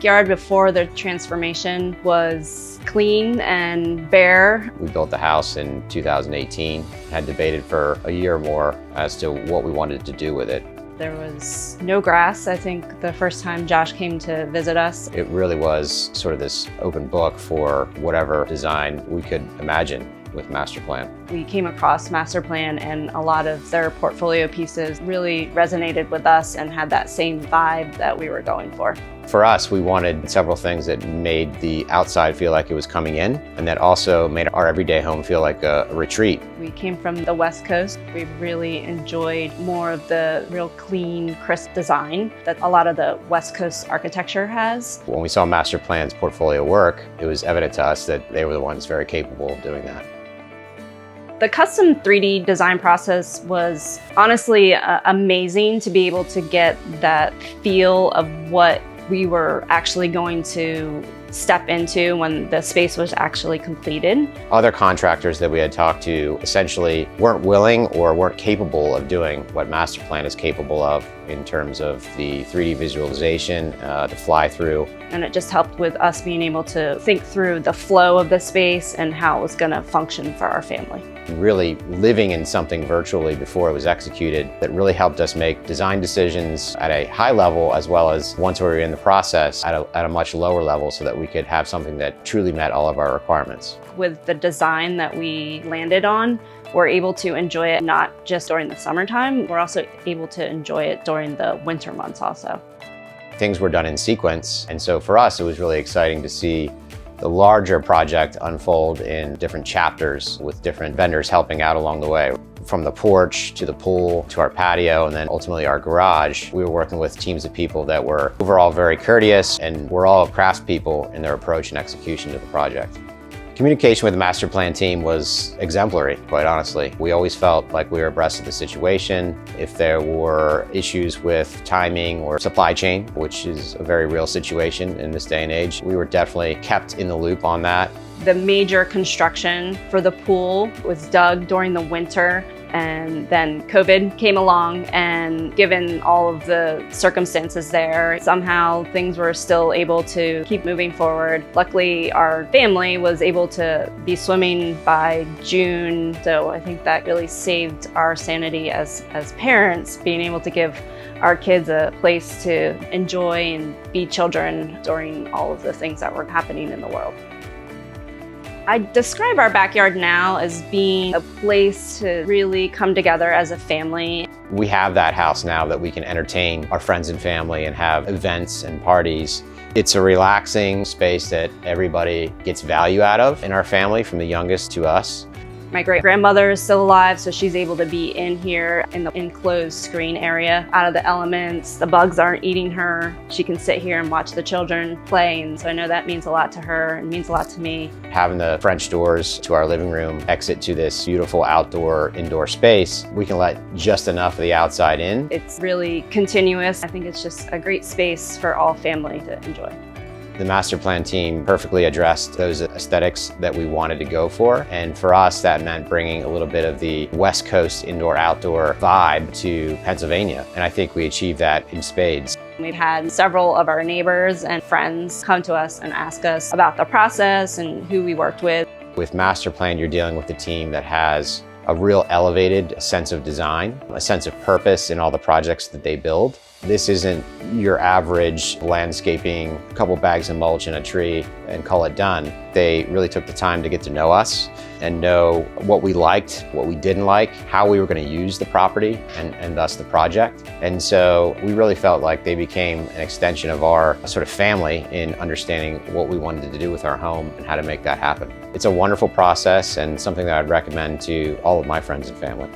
backyard before the transformation was clean and bare. We built the house in 2018, had debated for a year or more as to what we wanted to do with it. There was no grass, I think, the first time Josh came to visit us. It really was sort of this open book for whatever design we could imagine with MasterPLAN. We came across MasterPLAN and a lot of their portfolio pieces really resonated with us and had that same vibe that we were going for. For us, we wanted several things that made the outside feel like it was coming in, and that also made our everyday home feel like a retreat. We came from the West Coast. We really enjoyed more of the real clean, crisp design that a lot of the West Coast architecture has. When we saw MasterPLAN's portfolio work, it was evident to us that they were the ones very capable of doing that. The custom 3D design process was honestly amazing to be able to get that feel of what we were actually going to step into when the space was actually completed. Other contractors that we had talked to essentially weren't willing or weren't capable of doing what MasterPLAN is capable of in terms of the 3D visualization, the fly-through. And it just helped with us being able to think through the flow of the space and how it was going to function for our family. Really living in something virtually before it was executed that really helped us make design decisions at a high level, as well as once we were in the process at a much lower level, so that we could have something that truly met all of our requirements. With the design that we landed on, we're able to enjoy it not just during the summertime, we're also able to enjoy it during the winter months also. Things were done in sequence, and so for us it was really exciting to see the larger project unfold in different chapters with different vendors helping out along the way. From the porch to the pool to our patio and then ultimately our garage, we were working with teams of people that were overall very courteous and were all craftspeople in their approach and execution to the project. Communication with the MasterPLAN team was exemplary, quite honestly. We always felt like we were abreast of the situation. If there were issues with timing or supply chain, which is a very real situation in this day and age, we were definitely kept in the loop on that. The major construction for the pool was dug during the winter, and then COVID came along, and given all of the circumstances there, somehow things were still able to keep moving forward. Luckily, our family was able to be swimming by June, so I think that really saved our sanity as parents, being able to give our kids a place to enjoy and be children during all of the things that were happening in the world. I describe our backyard now as being a place to really come together as a family. We have that house now that we can entertain our friends and family and have events and parties. It's a relaxing space that everybody gets value out of in our family, from the youngest to us. My great-grandmother is still alive, so she's able to be in here in the enclosed screen area, out of the elements. The bugs aren't eating her. She can sit here and watch the children play, and so I know that means a lot to her and means a lot to me. Having the French doors to our living room exit to this beautiful indoor space, we can let just enough of the outside in. It's really continuous. I think it's just a great space for all family to enjoy. The MasterPLAN team perfectly addressed those aesthetics that we wanted to go for. And for us, that meant bringing a little bit of the West Coast indoor-outdoor vibe to Pennsylvania. And I think we achieved that in spades. We've had several of our neighbors and friends come to us and ask us about the process and who we worked with. With MasterPLAN, you're dealing with a team that has a real elevated sense of design, a sense of purpose in all the projects that they build. This isn't your average landscaping, a couple bags of mulch and a tree and call it done. They really took the time to get to know us and know what we liked, what we didn't like, how we were going to use the property and thus the project. And so we really felt like they became an extension of our sort of family in understanding what we wanted to do with our home and how to make that happen. It's a wonderful process and something that I'd recommend to all of my friends and family.